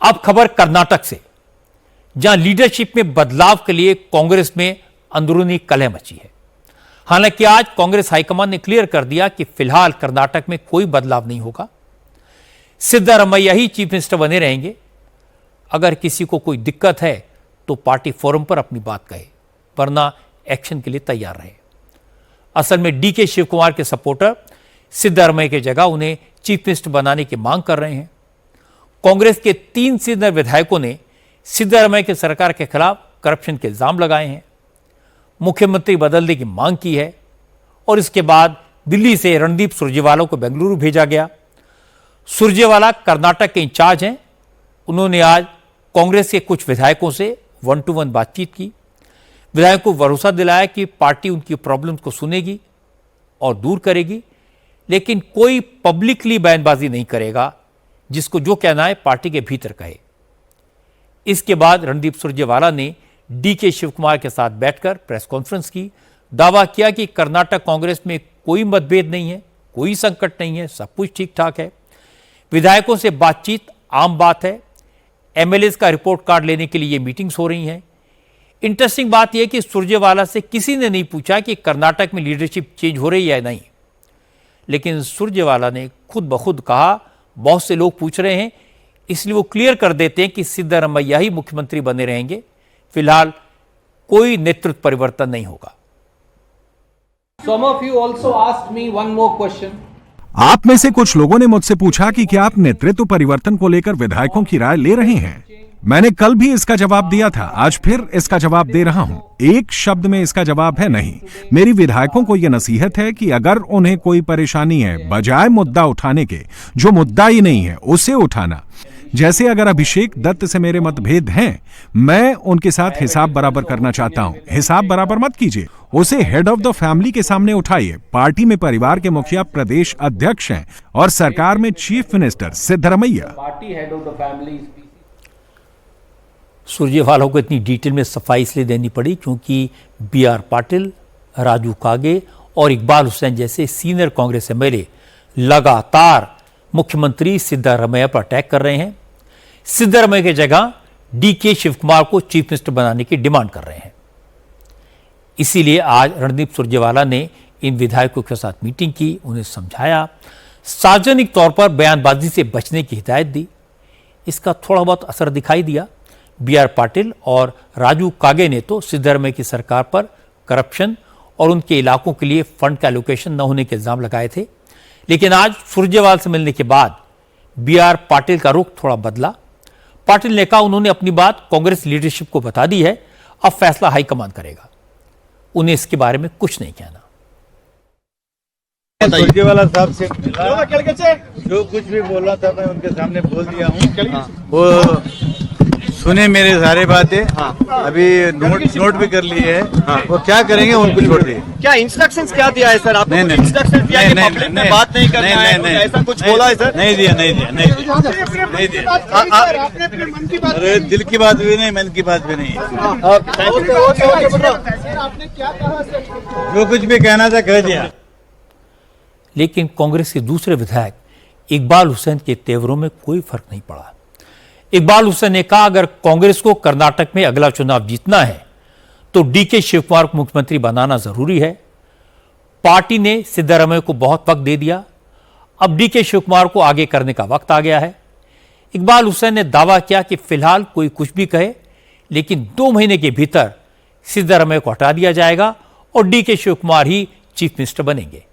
अब खबर कर्नाटक से, जहां लीडरशिप में बदलाव के लिए कांग्रेस में अंदरूनी कलह मची है। हालांकि आज कांग्रेस हाईकमान ने क्लियर कर दिया कि फिलहाल कर्नाटक में कोई बदलाव नहीं होगा, सिद्धरामैया ही चीफ मिनिस्टर बने रहेंगे। अगर किसी को कोई दिक्कत है तो पार्टी फोरम पर अपनी बात कहे, वरना एक्शन के लिए तैयार रहे। असल में डीके शिव कुमार के सपोर्टर सिद्धरामैया की जगह उन्हें चीफ मिनिस्टर बनाने की मांग कर रहे हैं। कांग्रेस के 3 सीनियर विधायकों ने सिद्धरामैया की सरकार के खिलाफ करप्शन के इल्जाम लगाए हैं, मुख्यमंत्री बदलने की मांग की है और इसके बाद दिल्ली से रणदीप सुरजेवाला को बेंगलुरु भेजा गया। सुरजेवाला कर्नाटक के इंचार्ज हैं। उन्होंने आज कांग्रेस के कुछ विधायकों से 1-to-1 बातचीत की। विधायकों को भरोसा दिलाया कि पार्टी उनकी प्रॉब्लम्स को सुनेगी और दूर करेगी, लेकिन कोई पब्लिकली बयानबाजी नहीं करेगा, जिसको जो कहना है पार्टी के भीतर कहे। इसके बाद रणदीप सुरजेवाला ने डीके शिव कुमार के साथ बैठकर प्रेस कॉन्फ्रेंस की, दावा किया कि कर्नाटक कांग्रेस में कोई मतभेद नहीं है, कोई संकट नहीं है, सब कुछ ठीक ठाक है। विधायकों से बातचीत आम बात है। एमएलए का रिपोर्ट कार्ड लेने के लिए ये मीटिंग्स हो रही हैं। इंटरेस्टिंग बात यह कि सुरजेवाला से किसी ने नहीं पूछा कि कर्नाटक में लीडरशिप चेंज हो रही है या नहीं, लेकिन सुरजेवाला ने खुद ब खुद कहा बहुत से लोग पूछ रहे हैं, इसलिए वो क्लियर कर देते हैं कि सिद्धरामैया ही मुख्यमंत्री बने रहेंगे। फिलहाल कोई नेतृत्व परिवर्तन नहीं होगा। Some of you also asked me one more question. आप में से कुछ लोगों ने मुझसे पूछा कि क्या आप नेतृत्व परिवर्तन को लेकर विधायकों की राय ले रहे हैं। मैंने कल भी इसका जवाब दिया था, आज फिर इसका जवाब दे रहा हूं। एक शब्द में इसका जवाब है नहीं। मेरी विधायकों को यह नसीहत है कि अगर उन्हें कोई परेशानी है, बजाय मुद्दा उठाने के जो मुद्दा ही नहीं है उसे उठाना। जैसे अगर अभिषेक दत्त से मेरे मतभेद हैं, मैं उनके साथ हिसाब बराबर करना चाहता हूं। हिसाब बराबर मत कीजिए, उसे हेड ऑफ द फैमिली के सामने उठाइए। पार्टी में परिवार के मुखिया प्रदेश अध्यक्ष हैं और सरकार में चीफ मिनिस्टर सिद्धरामैया। सुरजेवाला को इतनी डिटेल में सफाई इसलिए देनी पड़ी क्योंकि BR पाटिल, राजू कागे और इकबाल हुसैन जैसे सीनियर कांग्रेस एमएलए लगातार मुख्यमंत्री सिद्धरामैया पर अटैक कर रहे हैं। सिद्धरामैया की जगह डीके शिव कुमार को चीफ मिनिस्टर बनाने की डिमांड कर रहे हैं। इसीलिए आज रणदीप सुरजेवाला ने इन विधायकों के साथ मीटिंग की, उन्हें समझाया, सार्वजनिक तौर पर बयानबाजी से बचने की हिदायत दी। इसका थोड़ा बहुत असर दिखाई दिया। BR पाटिल और राजू कागे ने तो सिद्धरामैया की सरकार पर करप्शन और उनके इलाकों के लिए फंड का एलोकेशन न होने के इल्जाम लगाए थे, लेकिन आज सुरजेवाला से मिलने के बाद BR पाटिल का रुख थोड़ा बदला। पाटिल ने कहा उन्होंने अपनी बात कांग्रेस लीडरशिप को बता दी है, अब फैसला हाईकमान करेगा, उन्हें इसके बारे में कुछ नहीं कहना। सुरजेवाला साहब से जो कुछ भी बोला था मैं उनके सामने बोल दिया हूँ। वो सुने मेरे सारे बातें। अभी नोट भी कर लिए है। वो क्या करेंगे उनको छोड़ दिए। क्या इंस्ट्रक्शंस क्या दिया है सर? आपने इंस्ट्रक्शन दिया है कि पब्लिक में बात नहीं करना है, ऐसा कुछ बोला है सर? नहीं दिया। अरे दिल की बात भी नहीं, मन की बात भी नहीं। जो कुछ भी कहना था कह दिया। लेकिन कांग्रेस के दूसरे विधायक इकबाल हुसैन के तेवरों में कोई फर्क नहीं पड़ा। इकबाल हुसैन ने कहा अगर कांग्रेस को कर्नाटक में अगला चुनाव जीतना है तो डीके शिव कुमार को मुख्यमंत्री बनाना जरूरी है। पार्टी ने सिद्धरामैया को बहुत वक्त दे दिया, अब डीके शिव कुमार को आगे करने का वक्त आ गया है। इकबाल हुसैन ने दावा किया कि फिलहाल कोई कुछ भी कहे, लेकिन 2 महीने के भीतर सिद्धरामैया को हटा दिया जाएगा और डीके शिव कुमार ही चीफ मिनिस्टर बनेंगे।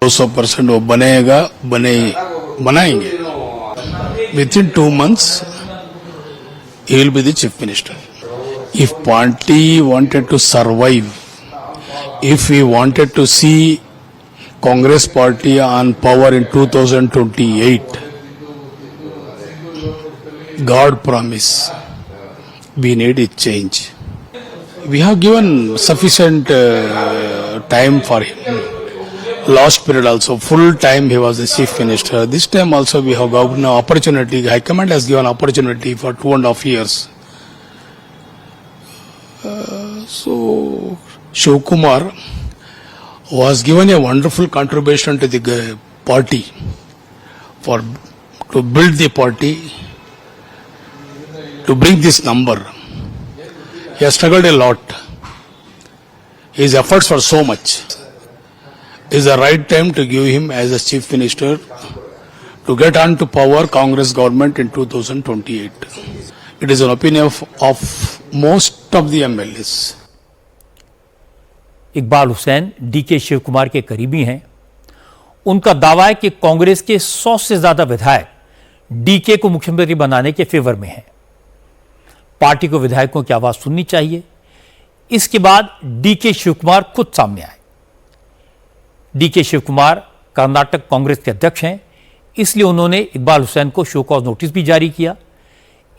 200% वो बनेगा, बनाएंगे। Within 2 months, he will be the chief minister. If party wanted to survive, if we wanted to see Congress party on power in 2028, God promise, we need a change. We have given sufficient time for him. Last period also, full time he was the chief minister. This time also we have given an opportunity. High Command has given opportunity for 2.5 years. So Shiv Kumar was given a wonderful contribution to the party to build the party to bring this number. He has struggled a lot. His efforts were so much. It is the right time to give him as a chief minister to get on to power Congress government in 2028. It is an opinion of most of the MLAs. Iqbal Hussain DK Shivakumar के करीबी हैं। उनका दावा है कि कांग्रेस के 100 से ज्यादा विधायक डीके को मुख्यमंत्री बनाने के फेवर में हैं। पार्टी को विधायकों की आवाज सुननी चाहिए। इसके बाद डीके शिव कुमार खुद सामने आए। डीके शिव कुमार कर्नाटक कांग्रेस के अध्यक्ष हैं, इसलिए उन्होंने इकबाल हुसैन को शो कॉज नोटिस भी जारी किया।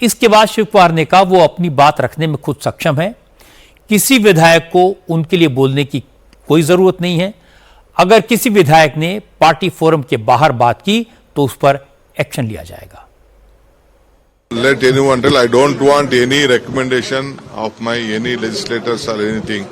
इसके बाद शिव कुमार ने कहा वो अपनी बात रखने में खुद सक्षम है, किसी विधायक को उनके लिए बोलने की कोई जरूरत नहीं है। अगर किसी विधायक ने पार्टी फोरम के बाहर बात की तो उस पर एक्शन लिया जाएगा। Let anyone tell. I don't want any recommendation of my any legislators or anything.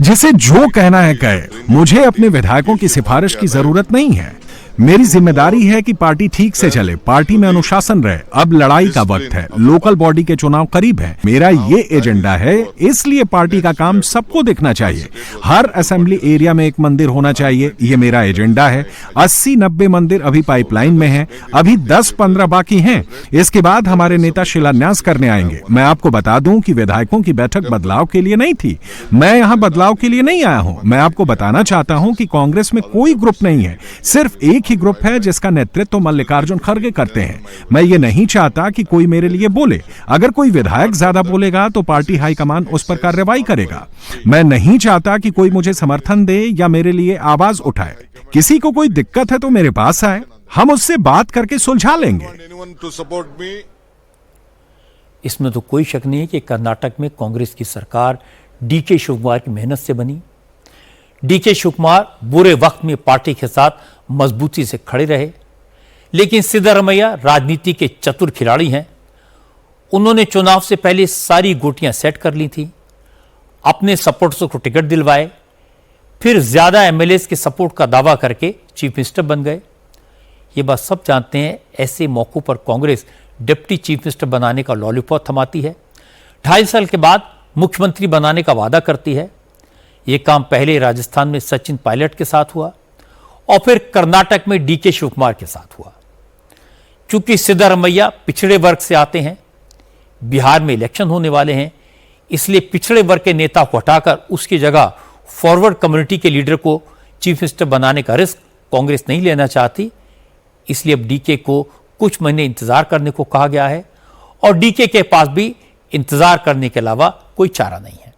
जिसे जो कहना है कहे, मुझे अपने विधायकों की सिफारिश की जरूरत नहीं है। मेरी जिम्मेदारी है कि पार्टी ठीक से चले, पार्टी में अनुशासन रहे। अब लड़ाई का वक्त है, लोकल बॉडी के चुनाव करीब है। मेरा ये एजेंडा है, इसलिए पार्टी का काम सबको देखना चाहिए। हर असेंबली एरिया में एक मंदिर होना चाहिए, ये मेरा एजेंडा है। 80-90 मंदिर अभी पाइपलाइन में हैं, अभी 10-15 बाकी हैं। इसके बाद हमारे नेता शिलान्यास करने आएंगे। मैं आपको बता दूं कि विधायकों की बैठक बदलाव के लिए नहीं थी। मैं यहां बदलाव के लिए नहीं आया हूं। मैं आपको बताना चाहता हूं कि कांग्रेस में कोई ग्रुप नहीं है, सिर्फ एक ही ग्रुप है जिसका नेतृत्व मल्लिकार्जुन खड़गे करते हैं। मैं ये नहीं चाहता कि कोई मेरे लिए बोले। अगर कोई विधायक ज्यादा बोलेगा तो पार्टी हाईकमान उस पर कार्रवाई करेगा। मैं नहीं चाहता कि कोई मुझे समर्थन दे या मेरे लिए आवाज उठाए। किसी को कोई दिक्कत है तो मेरे पास आए, हम उससे बात करके सुलझा लेंगे। Anyone to support me? इसमें तो कोई शक नहीं है कि कर्नाटक में कांग्रेस की सरकार डीके शिव कुमार की मेहनत से बनी। डीके शिव कुमार बुरे वक्त में पार्टी के साथ मजबूती से खड़े रहे, लेकिन सिद्धरामैया राजनीति के चतुर खिलाड़ी हैं। उन्होंने चुनाव से पहले सारी गोटियां सेट कर ली थी, अपने सपोर्टर्स को टिकट दिलवाए, फिर ज्यादा एमएलएस के सपोर्ट का दावा करके चीफ मिनिस्टर बन गए। ये बात सब जानते हैं। ऐसे मौकों पर कांग्रेस डिप्टी चीफ मिनिस्टर बनाने का लॉलीपॉप थमाती है, 2.5 साल के बाद मुख्यमंत्री बनाने का वादा करती है। यह काम पहले राजस्थान में सचिन पायलट के साथ हुआ और फिर कर्नाटक में डीके शिव कुमार के साथ हुआ। चूंकि सिद्धरामैया पिछड़े वर्ग से आते हैं, बिहार में इलेक्शन होने वाले हैं, इसलिए पिछड़े वर्ग के नेता को हटाकर उसकी जगह फॉरवर्ड कम्युनिटी के लीडर को चीफ मिनिस्टर बनाने का रिस्क कांग्रेस नहीं लेना चाहती। इसलिए अब डीके को कुछ महीने इंतजार करने को कहा गया है और डीके के पास भी इंतजार करने के अलावा कोई चारा नहीं है।